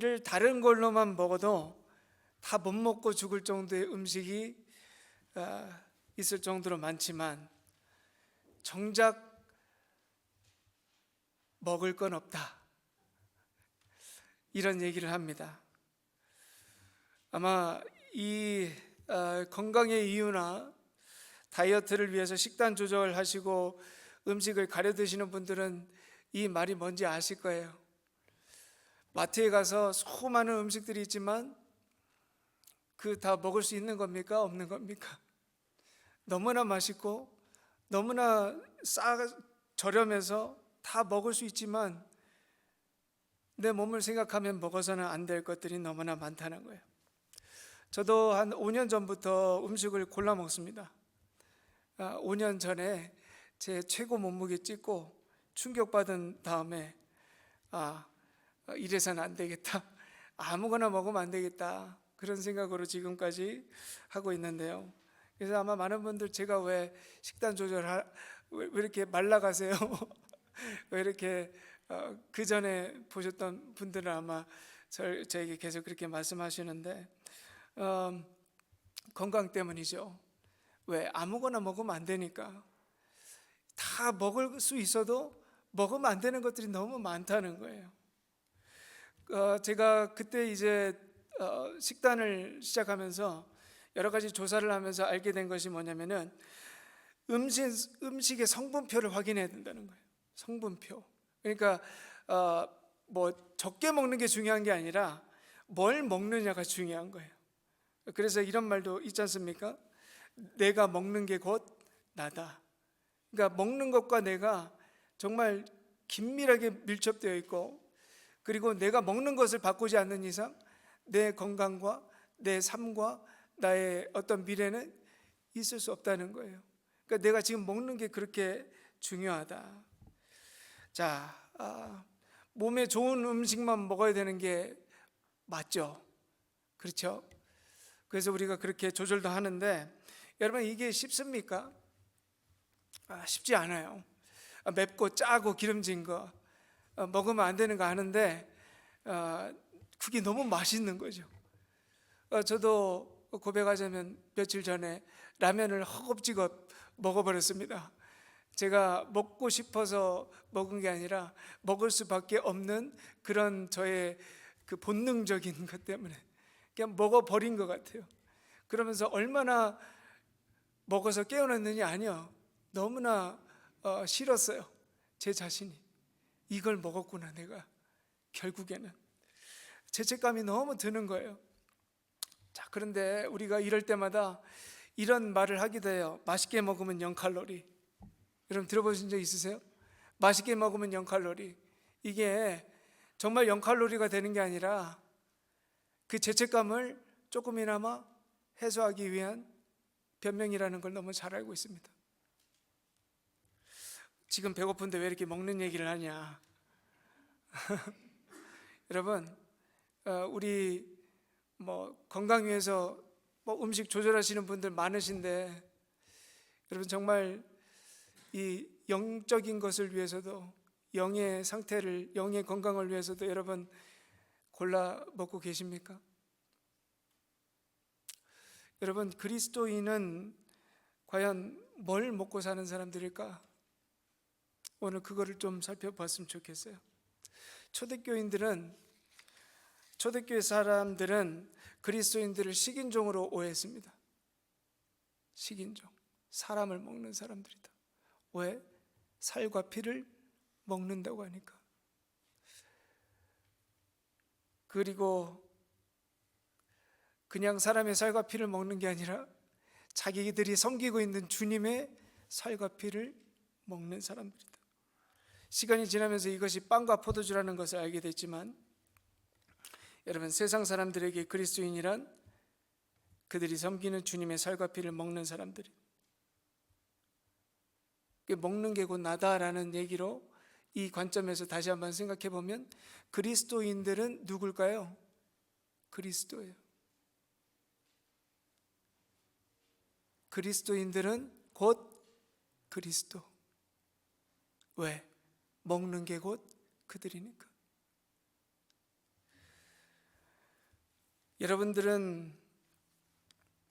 고기를 다른 걸로만 먹어도 다 못 먹고 죽을 정도의 음식이 있을 정도로 많지만 정작 먹을 건 없다, 이런 얘기를 합니다. 아마 이 건강의 이유나 다이어트를 위해서 식단 조절하시고 음식을 가려 드시는 분들은 이 말이 뭔지 아실 거예요. 마트에 가서 수많은 음식들이 있지만 그 다 먹을 수 있는 겁니까? 없는 겁니까? 너무나 맛있고 너무나 저렴해서 다 먹을 수 있지만 내 몸을 생각하면 먹어서는 안 될 것들이 너무나 많다는 거예요. 저도 한 5년 전부터 음식을 골라 먹습니다. 5년 전에 제 최고 몸무게 찍고 충격받은 다음에 이래서는 안 되겠다, 아무거나 먹으면 안 되겠다, 그런 생각으로 지금까지 하고 있는데요. 그래서 아마 많은 분들 제가 왜 식단 왜 이렇게 말라가세요? 왜 이렇게 그 전에 보셨던 분들은 아마 저에게 계속 그렇게 말씀하시는데 건강 때문이죠. 왜? 아무거나 먹으면 안 되니까. 다 먹을 수 있어도 먹으면 안 되는 것들이 너무 많다는 거예요. 제가 그때 이제 식단을 시작하면서 여러 가지 조사를 하면서 알게 된 것이 뭐냐면은 음식의 성분표를 확인해야 된다는 거예요. 성분표. 그러니까 뭐 적게 먹는 게 중요한 게 아니라 뭘 먹느냐가 중요한 거예요. 그래서 이런 말도 있지 않습니까? 내가 먹는 게 곧 나다. 그러니까 먹는 것과 내가 정말 긴밀하게 밀접되어 있고, 그리고 내가 먹는 것을 바꾸지 않는 이상 내 건강과 내 삶과 나의 어떤 미래는 있을 수 없다는 거예요. 그러니까 내가 지금 먹는 게 그렇게 중요하다. 자, 몸에 좋은 음식만 먹어야 되는 게 맞죠? 그렇죠? 그래서 우리가 그렇게 조절도 하는데, 여러분 이게 쉽습니까? 쉽지 않아요. 맵고 짜고 기름진 거 먹으면 안 되는 거 아는데 그게 너무 맛있는 거죠. 저도 고백하자면 며칠 전에 라면을 허겁지겁 먹어버렸습니다. 제가 먹고 싶어서 먹은 게 아니라 먹을 수밖에 없는 그런 저의 그 본능적인 것 때문에 그냥 먹어버린 것 같아요. 그러면서 얼마나 먹어서 깨어났느냐? 아니요, 너무나 싫었어요. 제 자신이 이걸 먹었구나, 내가. 결국에는 죄책감이 너무 드는 거예요. 자, 그런데 우리가 이럴 때마다 이런 말을 하게 돼요. 맛있게 먹으면 0칼로리. 여러분 들어보신 적 있으세요? 맛있게 먹으면 0칼로리. 이게 정말 0칼로리가 되는 게 아니라 그 죄책감을 조금이나마 해소하기 위한 변명이라는 걸 너무 잘 알고 있습니다. 지금 배고픈데 왜 이렇게 먹는 얘기를 하냐? 여러분, 우리 건강 위해서 음식 조절하시는 분들 많으신데, 여러분 정말 이 영적인 것을 위해서도, 영의 상태를, 영의 건강을 위해서도 여러분 골라 먹고 계십니까? 여러분, 그리스도인은 과연 뭘 먹고 사는 사람들일까? 오늘 그거를 좀 살펴봤으면 좋겠어요. 초대교회 사람들은 그리스도인들을 식인종으로 오해했습니다. 식인종, 사람을 먹는 사람들이다. 왜? 살과 피를 먹는다고 하니까. 그리고 그냥 사람의 살과 피를 먹는 게 아니라 자기들이 섬기고 있는 주님의 살과 피를 먹는 사람들이다. 시간이 지나면서 이것이 빵과 포도주라는 것을 알게 됐지만, 여러분 세상 사람들에게 그리스도인이란 그들이 섬기는 주님의 살과 피를 먹는 사람들이, 먹는 게 곧 나다라는 얘기로 이 관점에서 다시 한번 생각해 보면 그리스도인들은 누굴까요? 그리스도예요. 그리스도인들은 곧 그리스도. 왜? 먹는 게 곧 그들이니까. 여러분들은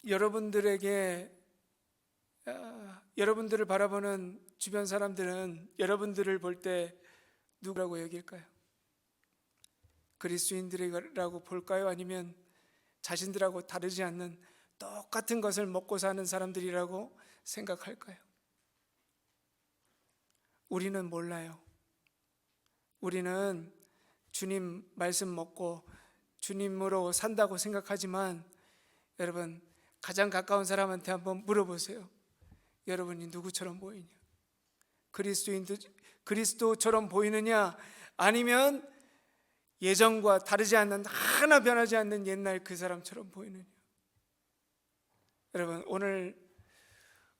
여러분들을 바라보는 주변 사람들은 여러분들을 볼 때 누구라고 여길까요? 그리스도인들이라고 볼까요? 아니면 자신들하고 다르지 않는 똑같은 것을 먹고 사는 사람들이라고 생각할까요? 우리는 몰라요. 우리는 주님 말씀 먹고 주님으로 산다고 생각하지만, 여러분 가장 가까운 사람한테 한번 물어보세요. 여러분이 누구처럼 보이냐? 그리스도처럼 보이느냐? 아니면 예전과 다르지 않는, 하나 변하지 않는 옛날 그 사람처럼 보이느냐? 여러분, 오늘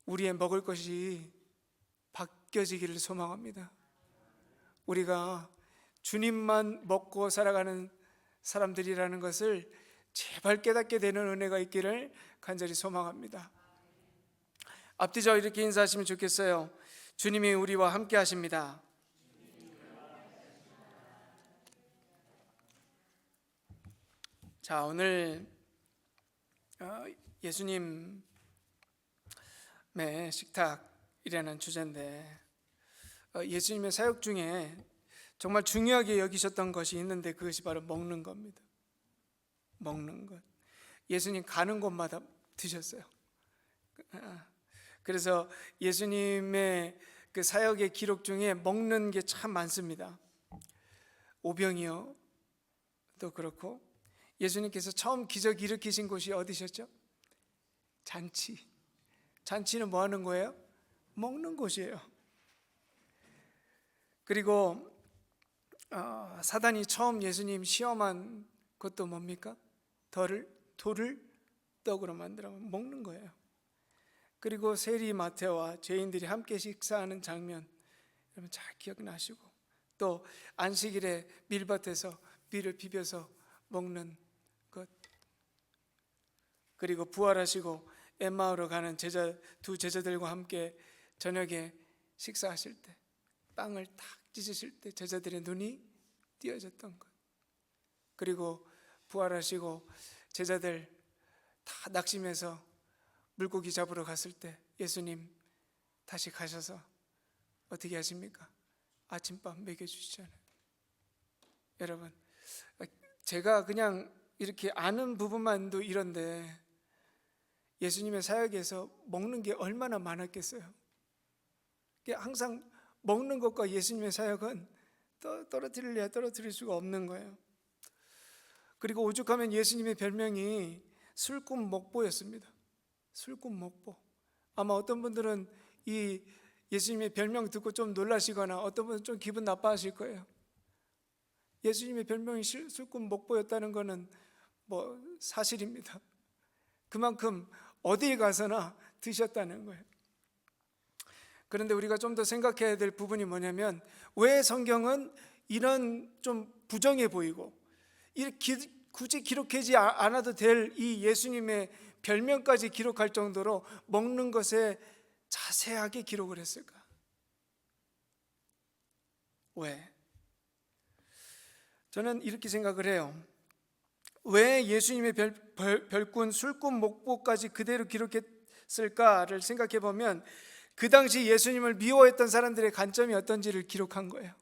우리의 먹을 것이 바뀌어지기를 소망합니다. 우리가 주님만 먹고 살아가는 사람들이라는 것을 제발 깨닫게 되는 은혜가 있기를 간절히 소망합니다. 앞뒤적으로 이렇게 인사하시면 좋겠어요. 주님이 우리와 함께 하십니다. 자, 오늘 예수님의 식탁이라는 주제인데, 예수님의 사역 중에 정말 중요하게 여기셨던 것이 있는데 그것이 바로 먹는 겁니다. 먹는 것. 예수님 가는 곳마다 드셨어요. 그래서 예수님의 그 사역의 기록 중에 먹는 게 참 많습니다. 오병이어 또 그렇고, 예수님께서 처음 기적 일으키신 곳이 어디셨죠? 잔치. 잔치는 뭐 하는 거예요? 먹는 곳이에요. 그리고 사단이 처음 예수님 시험한 것도 뭡니까? 돌을 떡으로 만들어 먹는 거예요. 그리고 세리 마태와 죄인들이 함께 식사하는 장면, 여러분 잘 기억나시고, 또 안식일에 밀밭에서 밀을 비벼서 먹는 것, 그리고 부활하시고 엠마오로 가는 두 제자들과 함께 저녁에 식사하실 때 빵을 탁 찢으실 때 제자들의 눈이 띄어졌던 것, 그리고 부활하시고 제자들 다 낙심해서 물고기 잡으러 갔을 때 예수님 다시 가셔서 어떻게 하십니까? 아침밥 먹여주시잖아요. 여러분, 제가 그냥 이렇게 아는 부분만도 이런데 예수님의 사역에서 먹는 게 얼마나 많았겠어요. 항상 먹는 것과 예수님의 사역은 떨어뜨릴 수가 없는 거예요. 그리고 오죽하면 예수님의 별명이 술꾼 먹보였습니다. 술꾼 먹보. 아마 어떤 분들은 이 예수님의 별명 듣고 좀 놀라시거나 어떤 분은 좀 기분 나빠하실 거예요. 예수님의 별명이 술꾼 먹보였다는 것은 뭐 사실입니다. 그만큼 어디에 가서나 드셨다는 거예요. 그런데 우리가 좀 더 생각해야 될 부분이 뭐냐면, 왜 성경은 이런 좀 부정해 보이고 굳이 기록하지 않아도 될 이 예수님의 별명까지 기록할 정도로 먹는 것에 자세하게 기록을 했을까? 왜? 저는 이렇게 생각을 해요. 왜 예수님의 별꾼, 술꾼, 목보까지 그대로 기록했을까를 생각해 보면, 그 당시 예수님을 미워했던 사람들의 관점이 어떤지를 기록한 거예요.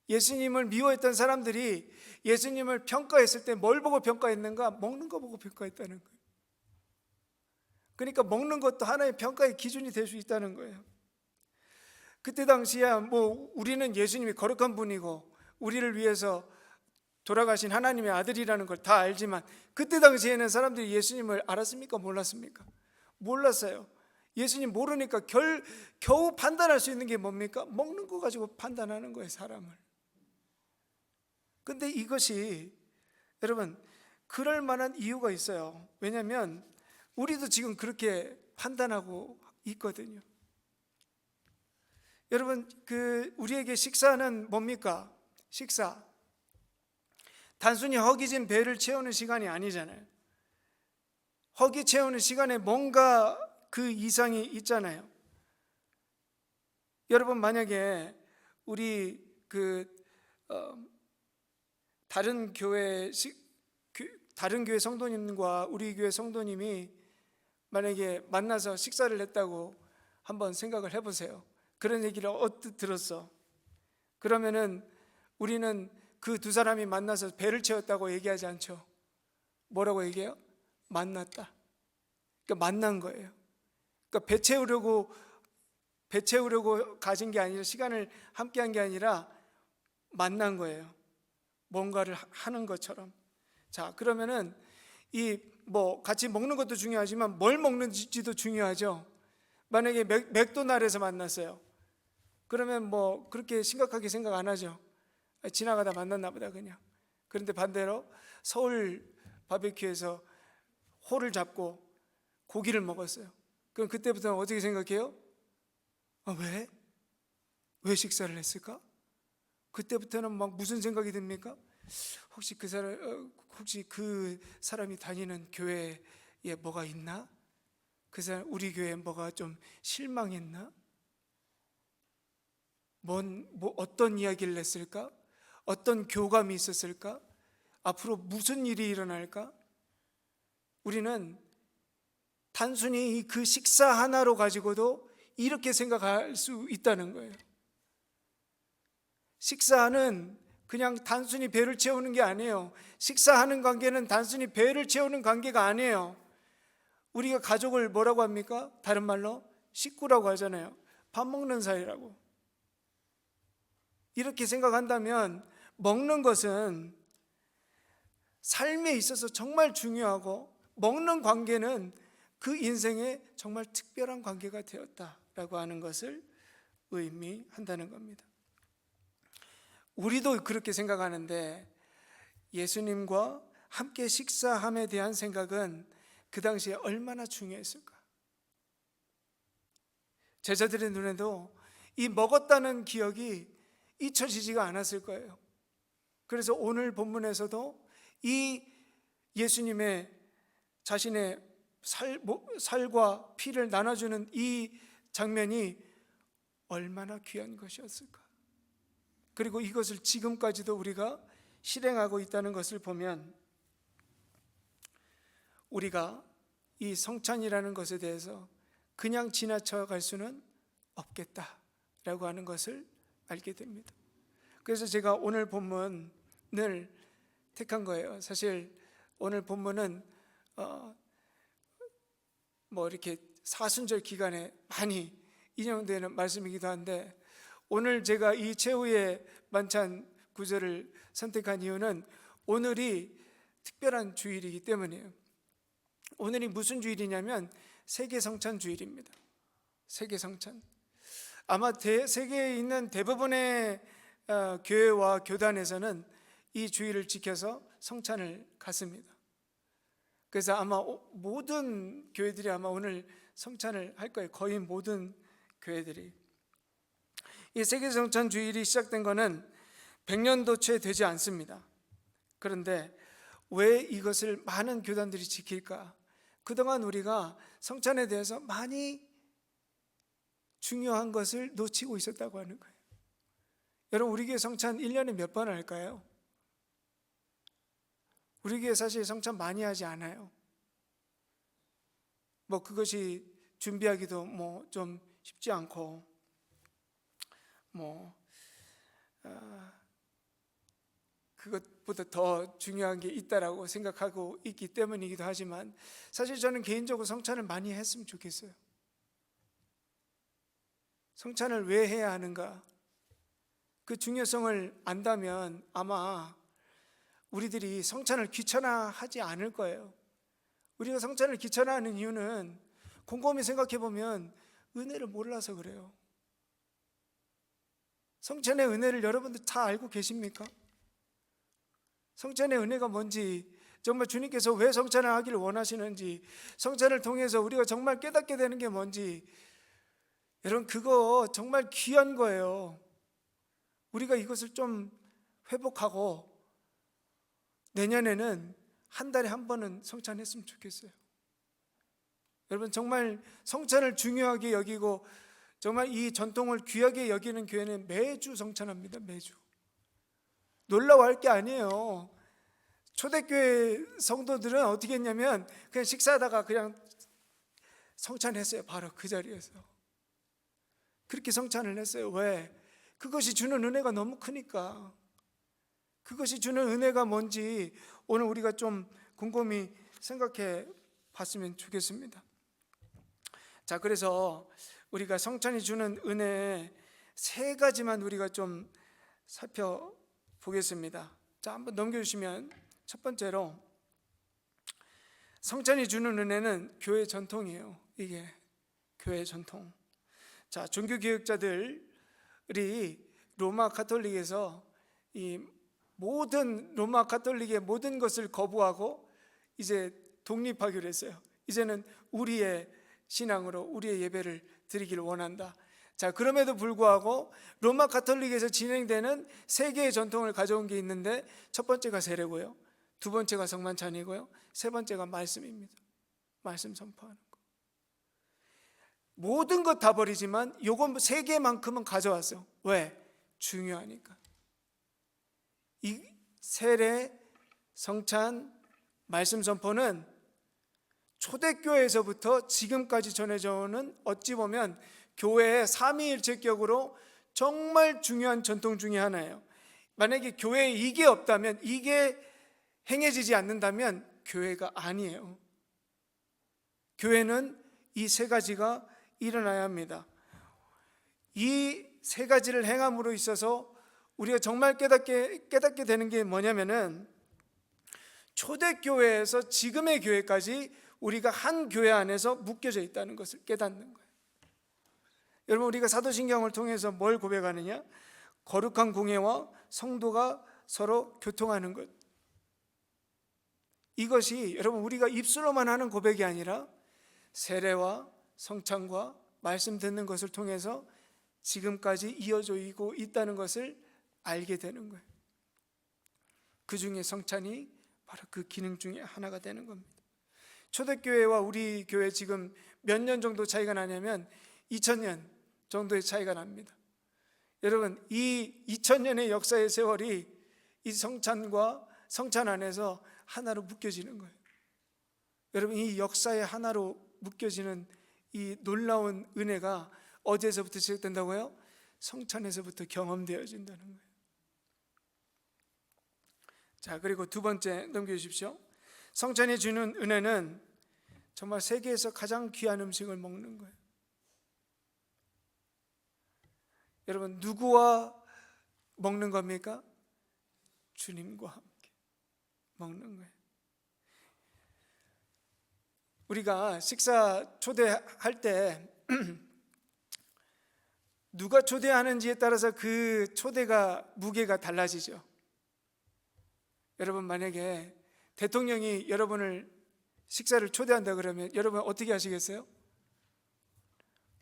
예수님을 미워했던 사람들이 예수님을 평가했을 때 뭘 보고 평가했는가? 먹는 거 보고 평가했다는 거예요. 그러니까 먹는 것도 하나의 평가의 기준이 될 수 있다는 거예요. 그때 당시야 뭐 우리는 예수님이 거룩한 분이고 우리를 위해서 돌아가신 하나님의 아들이라는 걸 다 알지만, 그때 당시에는 사람들이 예수님을 알았습니까? 몰랐습니까? 몰랐어요. 예수님 모르니까 겨우 판단할 수 있는 게 뭡니까? 먹는 거 가지고 판단하는 거예요, 사람을. 근데 이것이 여러분 그럴 만한 이유가 있어요. 왜냐하면 우리도 지금 그렇게 판단하고 있거든요. 여러분, 우리에게 식사는 뭡니까? 식사, 단순히 허기진 배를 채우는 시간이 아니잖아요. 허기 채우는 시간에 뭔가 그 이상이 있잖아요. 여러분, 만약에 우리 다른 교회 다른 교회 성도님과 우리 교회 성도님이 만약에 만나서 식사를 했다고 한번 생각을 해보세요. 그런 얘기를 언뜻 들었어. 그러면은 우리는 그 두 사람이 만나서 배를 채웠다고 얘기하지 않죠. 뭐라고 얘기해요? 만났다. 그러니까 만난 거예요. 그러니까 배 채우려고 가진 게 아니라, 시간을 함께 한 게 아니라 만난 거예요. 뭔가를 하는 것처럼. 자, 그러면은 이 뭐 같이 먹는 것도 중요하지만 뭘 먹는지도 중요하죠. 만약에 맥도날드에서 만났어요. 그러면 뭐 그렇게 심각하게 생각 안 하죠. 지나가다 만났나 보다 그냥. 그런데 반대로 서울 바베큐에서 호를 잡고 고기를 먹었어요. 그럼 그때부터는 어떻게 생각해요? 왜? 왜 식사를 했을까? 그때부터는 막 무슨 생각이 듭니까? 혹시 그 사람이 다니는 교회에 뭐가 있나? 그 사람 우리 교회에 뭐가 좀 실망했나? 어떤 이야기를 했을까? 어떤 교감이 있었을까? 앞으로 무슨 일이 일어날까? 우리는 단순히 그 식사 하나로 가지고도 이렇게 생각할 수 있다는 거예요. 식사는 그냥 단순히 배를 채우는 게 아니에요. 식사하는 관계는 단순히 배를 채우는 관계가 아니에요. 우리가 가족을 뭐라고 합니까? 다른 말로 식구라고 하잖아요. 밥 먹는 사이라고. 이렇게 생각한다면 먹는 것은 삶에 있어서 정말 중요하고, 먹는 관계는 그 인생에 정말 특별한 관계가 되었다라고 하는 것을 의미한다는 겁니다. 우리도 그렇게 생각하는데 예수님과 함께 식사함에 대한 생각은 그 당시에 얼마나 중요했을까? 제자들의 눈에도 이 먹었다는 기억이 잊혀지지가 않았을 거예요. 그래서 오늘 본문에서도 이 예수님의 자신의 살과 피를 나눠주는 이 장면이 얼마나 귀한 것이었을까? 그리고 이것을 지금까지도 우리가 실행하고 있다는 것을 보면 우리가 이 성찬이라는 것에 대해서 그냥 지나쳐 갈 수는 없겠다라고 하는 것을 알게 됩니다. 그래서 제가 오늘 본문을 택한 거예요. 사실 오늘 본문은 뭐 이렇게 사순절 기간에 많이 인용되는 말씀이기도 한데, 오늘 제가 이 최후의 만찬 구절을 선택한 이유는 오늘이 특별한 주일이기 때문이에요. 오늘이 무슨 주일이냐면 세계 성찬 주일입니다. 세계 성찬. 아마 세계에 있는 대부분의 교회와 교단에서는 이 주일을 지켜서 성찬을 갖습니다. 그래서 아마 모든 교회들이 아마 오늘 성찬을 할 거예요. 거의 모든 교회들이. 이 세계 성찬 주일이 시작된 것은 100년도 채 되지 않습니다. 그런데 왜 이것을 많은 교단들이 지킬까? 그동안 우리가 성찬에 대해서 많이 중요한 것을 놓치고 있었다고 하는 거예요. 여러분, 우리 교회 성찬 1년에 몇 번 할까요? 우리 교회 사실 성찬 많이 하지 않아요. 뭐 그것이 준비하기도 뭐 좀 쉽지 않고, 그것보다 더 중요한 게 있다라고 생각하고 있기 때문이기도 하지만, 사실 저는 개인적으로 성찬을 많이 했으면 좋겠어요. 성찬을 왜 해야 하는가? 그 중요성을 안다면 아마 우리들이 성찬을 귀찮아하지 않을 거예요. 우리가 성찬을 귀찮아하는 이유는 곰곰이 생각해 보면 은혜를 몰라서 그래요. 성찬의 은혜를 여러분들 다 알고 계십니까? 성찬의 은혜가 뭔지, 정말 주님께서 왜 성찬을 하기를 원하시는지, 성찬을 통해서 우리가 정말 깨닫게 되는 게 뭔지, 여러분 그거 정말 귀한 거예요. 우리가 이것을 좀 회복하고 내년에는 한 달에 한 번은 성찬했으면 좋겠어요. 여러분, 정말 성찬을 중요하게 여기고 정말 이 전통을 귀하게 여기는 교회는 매주 성찬합니다. 매주. 놀라워할 게 아니에요. 초대교회 성도들은 어떻게 했냐면 그냥 식사하다가 그냥 성찬했어요. 바로 그 자리에서. 그렇게 성찬을 했어요. 왜? 그것이 주는 은혜가 너무 크니까. 그것이 주는 은혜가 뭔지 오늘 우리가 좀 곰곰이 생각해 봤으면 좋겠습니다. 자, 그래서 우리가 성찬이 주는 은혜 세 가지만 우리가 좀 살펴보겠습니다. 자, 한번 넘겨주시면 첫 번째로 성찬이 주는 은혜는 교회 전통이에요. 이게 교회 전통. 자, 종교개혁자들이 로마 가톨릭에서 이 모든 로마 가톨릭의 모든 것을 거부하고 이제 독립하기로 했어요. 이제는 우리의 신앙으로 우리의 예배를 드리기를 원한다. 자, 그럼에도 불구하고 로마 가톨릭에서 진행되는 세 개의 전통을 가져온 게 있는데 첫 번째가 세례고요, 두 번째가 성만찬이고요, 세 번째가 말씀입니다. 말씀 선포하는 거. 모든 것 다 버리지만 요거 세 개만큼은 가져왔어요. 왜? 중요하니까. 이 세례, 성찬, 말씀 선포는 초대교회에서부터 지금까지 전해져 오는 어찌 보면 교회의 삼위일체격으로 정말 중요한 전통 중에 하나예요. 만약에 교회에 이게 없다면, 이게 행해지지 않는다면 교회가 아니에요. 교회는 이 세 가지가 일어나야 합니다. 이 세 가지를 행함으로 있어서 우리가 정말 깨닫게 되는 게 뭐냐면은 초대교회에서 지금의 교회까지 우리가 한 교회 안에서 묶여져 있다는 것을 깨닫는 거예요. 여러분, 우리가 사도신경을 통해서 뭘 고백하느냐? 거룩한 공예와 성도가 서로 교통하는 것. 이것이 여러분 우리가 입술로만 하는 고백이 아니라 세례와 성찬과 말씀 듣는 것을 통해서 지금까지 이어져 있다는 것을 알게 되는 거예요. 그 중에 성찬이 바로 그 기능 중에 하나가 되는 겁니다. 초대교회와 우리 교회 지금 몇 년 정도 차이가 나냐면 2000년 정도의 차이가 납니다. 여러분, 이 2000년의 역사의 세월이 이 성찬과 성찬 안에서 하나로 묶여지는 거예요. 여러분, 이 역사의 하나로 묶여지는 이 놀라운 은혜가 어디에서부터 시작된다고요? 성찬에서부터 경험되어진다는 거예요. 자, 그리고 두 번째 넘겨주십시오. 성찬이 주는 은혜는 정말 세계에서 가장 귀한 음식을 먹는 거예요. 여러분, 누구와 먹는 겁니까? 주님과 함께 먹는 거예요. 우리가 식사 초대할 때 누가 초대하는지에 따라서 그 초대가 무게가 달라지죠. 여러분, 만약에 대통령이 여러분을 식사를 초대한다 그러면 여러분 어떻게 하시겠어요?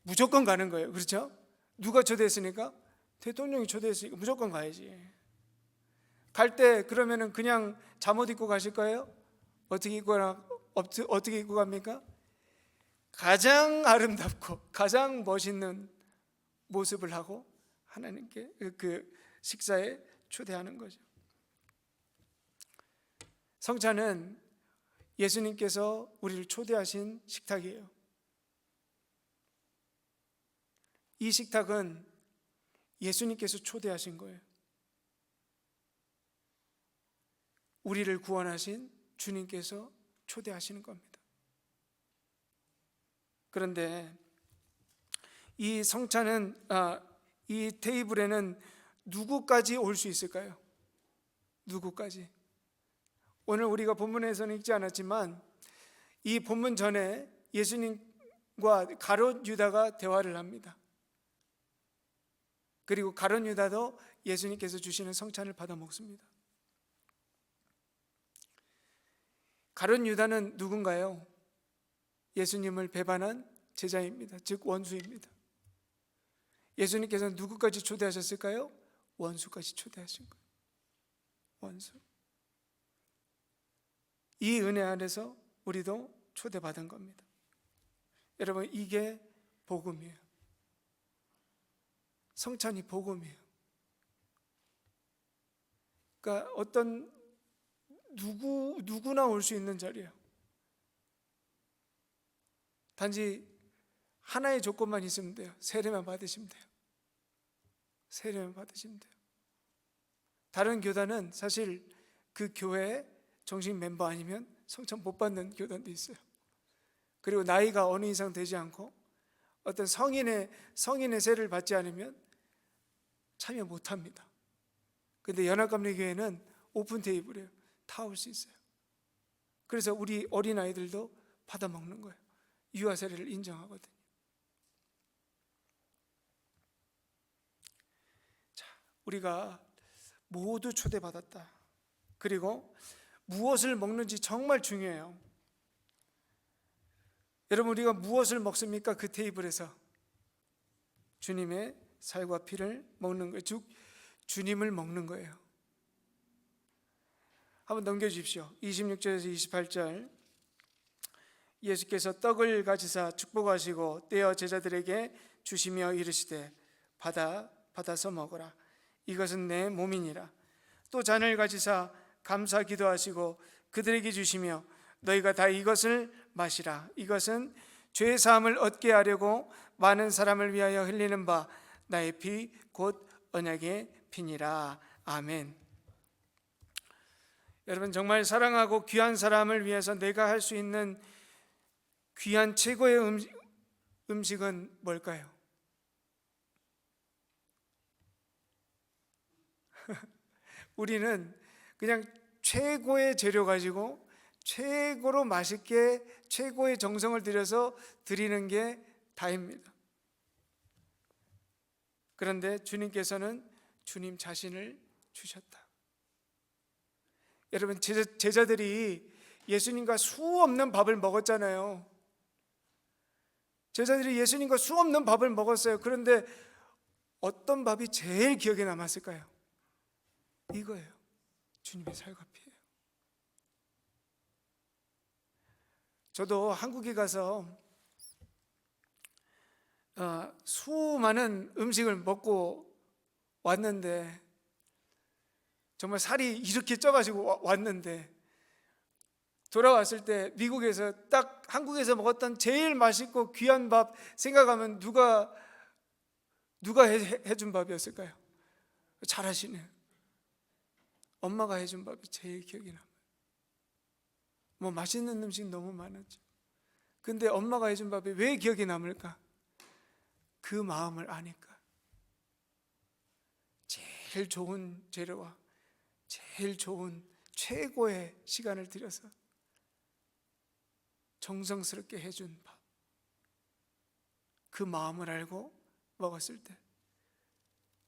무조건 가는 거예요. 그렇죠? 누가 초대했으니까? 대통령이 초대했으니까 무조건 가야지. 갈 때 그러면은 그냥 잠옷 입고 가실 거예요? 어떻게 입고 갑니까? 가장 아름답고 가장 멋있는 모습을 하고 하나님께 그 식사에 초대하는 거죠. 성찬은 예수님께서 우리를 초대하신 식탁이에요. 이 식탁은 예수님께서 초대하신 거예요. 우리를 구원하신 주님께서 초대하시는 겁니다. 그런데 이 성찬은 이 테이블에는 누구까지 올 수 있을까요? 누구까지? 오늘 우리가 본문에서는 읽지 않았지만 이 본문 전에 예수님과 가룟 유다가 대화를 합니다. 그리고 가룟 유다도 예수님께서 주시는 성찬을 받아 먹습니다. 가룟 유다는 누군가요? 예수님을 배반한 제자입니다. 즉 원수입니다. 예수님께서는 누구까지 초대하셨을까요? 원수까지 초대하신 거예요. 원수. 이 은혜 안에서 우리도 초대받은 겁니다. 여러분, 이게 복음이에요. 성찬이 복음이에요. 그러니까 어떤 누구나 올 수 있는 자리예요. 단지 하나의 조건만 있으면 돼요. 세례만 받으시면 돼요. 세례만 받으시면 돼요. 다른 교단은 사실 그 교회 정식 멤버 아니면 성찬 못 받는 교단도 있어요. 그리고 나이가 어느 이상 되지 않고 어떤 성인의 세례를 받지 않으면 참여 못 합니다. 근데 연합감리교회는 오픈 테이블이에요. 다 올 수 있어요. 그래서 우리 어린아이들도 받아 먹는 거예요. 유아 세례를 인정하거든요. 자, 우리가 모두 초대받았다. 그리고 무엇을 먹는지 정말 중요해요. 여러분, 우리가 무엇을 먹습니까? 그 테이블에서 주님의 살과 피를 먹는 거예요. 즉 주님을 먹는 거예요. 한번 넘겨주십시오. 26절에서 28절. 예수께서 떡을 가지사 축복하시고 떼어 제자들에게 주시며 이르시되 받아서 먹으라. 이것은 내 몸이니라. 또 잔을 가지사 감사 기도하시고 그들에게 주시며 너희가 다 이것을 마시라. 이것은 죄 사함을 얻게 하려고 많은 사람을 위하여 흘리는 바 나의 피 곧 언약의 피니라. 아멘. 여러분, 정말 사랑하고 귀한 사람을 위해서 내가 할 수 있는 귀한 최고의 음식은 뭘까요? 우리는 그냥 최고의 재료 가지고 최고로 맛있게 최고의 정성을 들여서 드리는 게 다입니다. 그런데 주님께서는 주님 자신을 주셨다. 여러분, 제자들이 예수님과 수없는 밥을 먹었잖아요. 제자들이 예수님과 수없는 밥을 먹었어요. 그런데 어떤 밥이 제일 기억에 남았을까요? 이거예요. 주님의 살과 피예요. 저도 한국에 가서 수많은 음식을 먹고 왔는데 정말 살이 이렇게 쪄가지고 왔는데 돌아왔을 때 미국에서 딱 한국에서 먹었던 제일 맛있고 귀한 밥 생각하면 누가 해준 밥이었을까요? 잘하시네요. 엄마가 해준 밥이 제일 기억이 남아요. 뭐 맛있는 음식 너무 많았죠. 근데 엄마가 해준 밥이 왜 기억에 남을까? 그 마음을 아니까. 제일 좋은 재료와 제일 좋은 최고의 시간을 들여서 정성스럽게 해준 밥, 그 마음을 알고 먹었을 때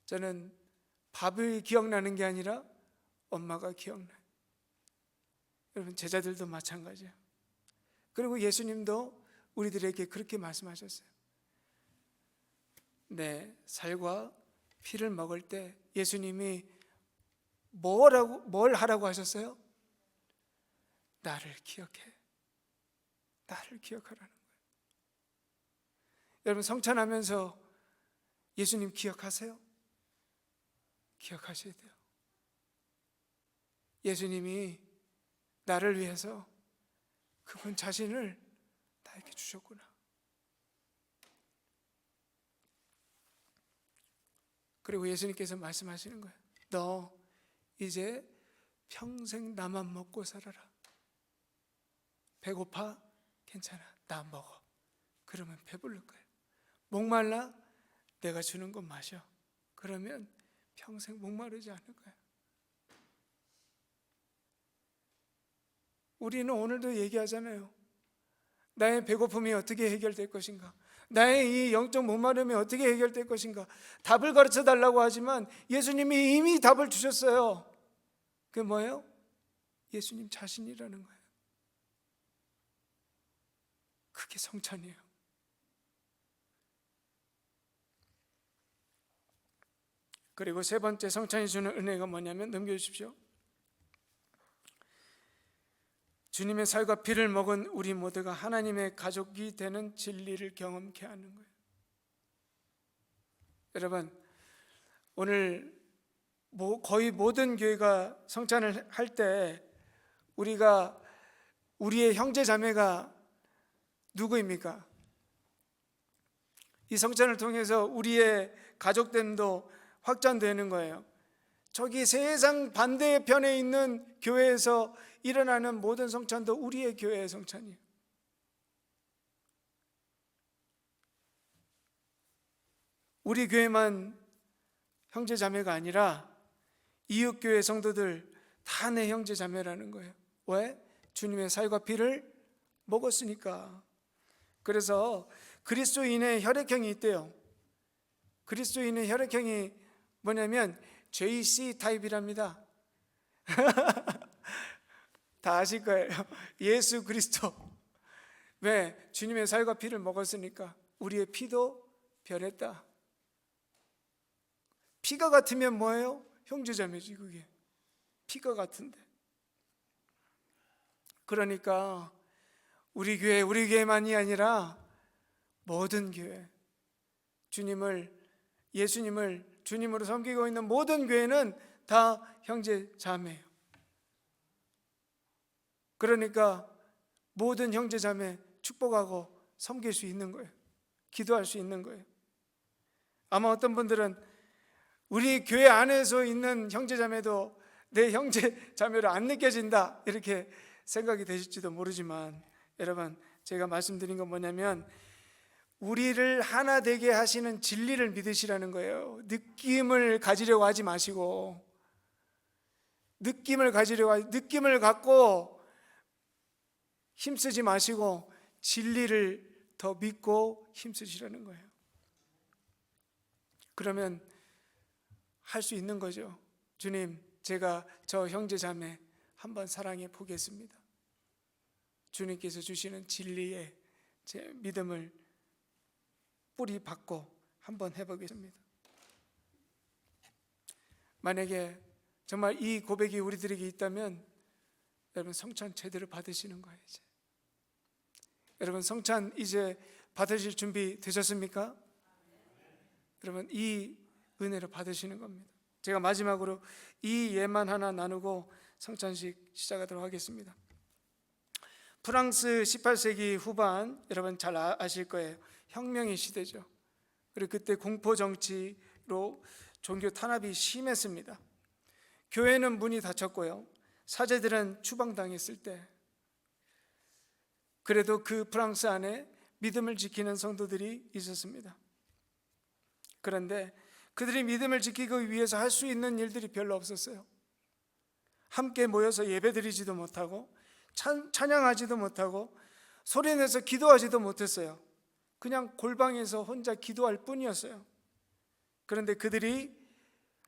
저는 밥이 기억나는 게 아니라 엄마가 기억나요. 여러분, 제자들도 마찬가지예요. 그리고 예수님도 우리들에게 그렇게 말씀하셨어요. 내 살과 피를 먹을 때 예수님이 뭘 하라고 하셨어요? 나를 기억해. 나를 기억하라는 거예요. 여러분, 성찬하면서 예수님 기억하세요? 기억하셔야 돼요. 예수님이 나를 위해서 그분 자신을 나에게 주셨구나. 그리고 예수님께서 말씀하시는 거예요. 너 이제 평생 나만 먹고 살아라. 배고파? 괜찮아. 나 먹어. 그러면 배부를 거예요. 목말라? 내가 주는 거 마셔. 그러면 평생 목마르지 않을 거예요. 우리는 오늘도 얘기하잖아요. 나의 배고픔이 어떻게 해결될 것인가? 나의 이 영적 목마름이 어떻게 해결될 것인가? 답을 가르쳐 달라고 하지만 예수님이 이미 답을 주셨어요. 그게 뭐예요? 예수님 자신이라는 거예요. 그게 성찬이에요. 그리고 세 번째 성찬이 주는 은혜가 뭐냐면, 넘겨주십시오. 주님의 살과 피를 먹은 우리 모두가 하나님의 가족이 되는 진리를 경험케 하는 거예요. 여러분, 오늘 거의 모든 교회가 성찬을 할 때 우리의 형제 자매가 누구입니까? 이 성찬을 통해서 우리의 가족됨도 확장되는 거예요. 저기 세상 반대편에 있는 교회에서 일어나는 모든 성찬도 우리의 교회의 성찬이에요. 우리 교회만 형제 자매가 아니라 이웃 교회 성도들 다 내 형제 자매라는 거예요. 왜? 주님의 살과 피를 먹었으니까. 그래서 그리스도인의 혈액형이 있대요. 그리스도인의 혈액형이 뭐냐면 JC 타입이랍니다. 다 아실 거예요. 예수 그리스도. 왜? 주님의 살과 피를 먹었으니까 우리의 피도 변했다. 피가 같으면 뭐예요? 형제자매지 그게. 피가 같은데. 그러니까 우리 교회만이 아니라 모든 교회, 예수님을 주님으로 섬기고 있는 모든 교회는 다 형제 자매예요. 그러니까 모든 형제 자매 축복하고 섬길 수 있는 거예요. 기도할 수 있는 거예요. 아마 어떤 분들은 우리 교회 안에서 있는 형제 자매도 내 형제 자매로 안 느껴진다 이렇게 생각이 되실지도 모르지만, 여러분 제가 말씀드린 건 뭐냐면 우리를 하나 되게 하시는 진리를 믿으시라는 거예요. 느낌을 가지려고 하지 마시고, 느낌을 갖고 힘쓰지 마시고 진리를 더 믿고 힘쓰시라는 거예요. 그러면 할 수 있는 거죠. 주님, 제가 저 형제 자매 한번 사랑해 보겠습니다. 주님께서 주시는 진리에 제 믿음을 뿌리 박고 한번 해보겠습니다. 만약에 정말 이 고백이 우리들에게 있다면 여러분 성찬 제대로 받으시는 거예요. 이제. 여러분 성찬 이제 받으실 준비 되셨습니까? 여러분 이 은혜로 받으시는 겁니다. 제가 마지막으로 이 예만 하나 나누고 성찬식 시작하도록 하겠습니다. 프랑스 18세기 후반, 여러분 잘 아실 거예요. 혁명의 시대죠. 그리고 그때 공포 정치로 종교 탄압이 심했습니다. 교회는 문이 닫혔고요. 사제들은 추방당했을 때, 그래도 그 프랑스 안에 믿음을 지키는 성도들이 있었습니다. 그런데 그들이 믿음을 지키기 위해서 할 수 있는 일들이 별로 없었어요. 함께 모여서 예배드리지도 못하고 찬양하지도 못하고 소리내서 기도하지도 못했어요. 그냥 골방에서 혼자 기도할 뿐이었어요. 그런데 그들이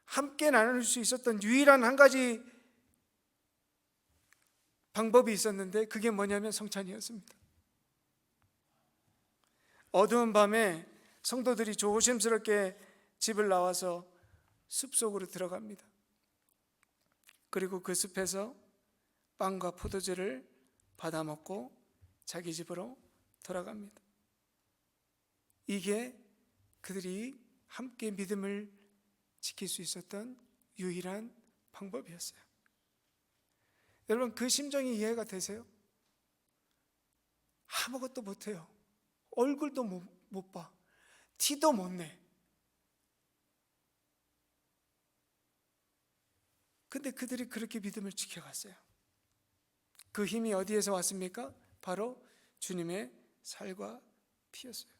함께 나눌 수 있었던 유일한 한 가지 방법이 있었는데 그게 뭐냐면 성찬이었습니다. 어두운 밤에 성도들이 조심스럽게 집을 나와서 숲속으로 들어갑니다. 그리고 그 숲에서 빵과 포도주를 받아 먹고 자기 집으로 돌아갑니다. 이게 그들이 함께 믿음을 지킬 수 있었던 유일한 방법이었어요. 여러분 그 심정이 이해가 되세요? 아무것도 못해요. 얼굴도 못 봐. 티도 못 내. 근데 그들이 그렇게 믿음을 지켜갔어요. 그 힘이 어디에서 왔습니까? 바로 주님의 살과 피였어요.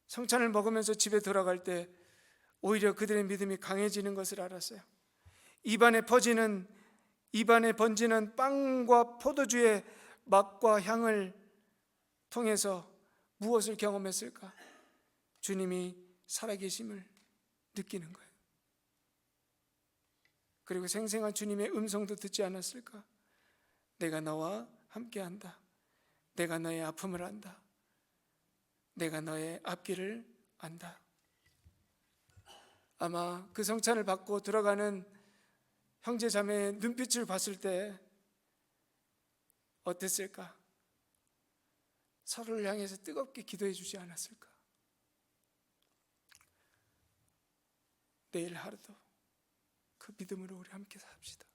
성찬을 먹으면서 집에 돌아갈 때 오히려 그들의 믿음이 강해지는 것을 알았어요. 입안에 번지는 빵과 포도주의 맛과 향을 통해서 무엇을 경험했을까? 주님이 살아계심을 느끼는 거예요. 그리고 생생한 주님의 음성도 듣지 않았을까? 내가 너와 함께한다. 내가 너의 아픔을 안다. 내가 너의 앞길을 안다. 아마 그 성찬을 받고 들어가는 형제 자매의 눈빛을 봤을 때 어땠을까? 서로를 향해서 뜨겁게 기도해 주지 않았을까? 내일 하루도 그 믿음으로 우리 함께 삽시다.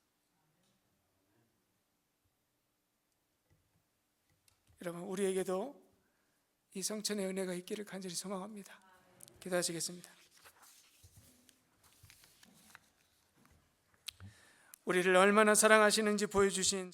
여러분 우리에게도 이 성천의 은혜가 있기를 간절히 소망합니다. 기도하시겠습니다. 우리를 얼마나 사랑하시는지 보여주신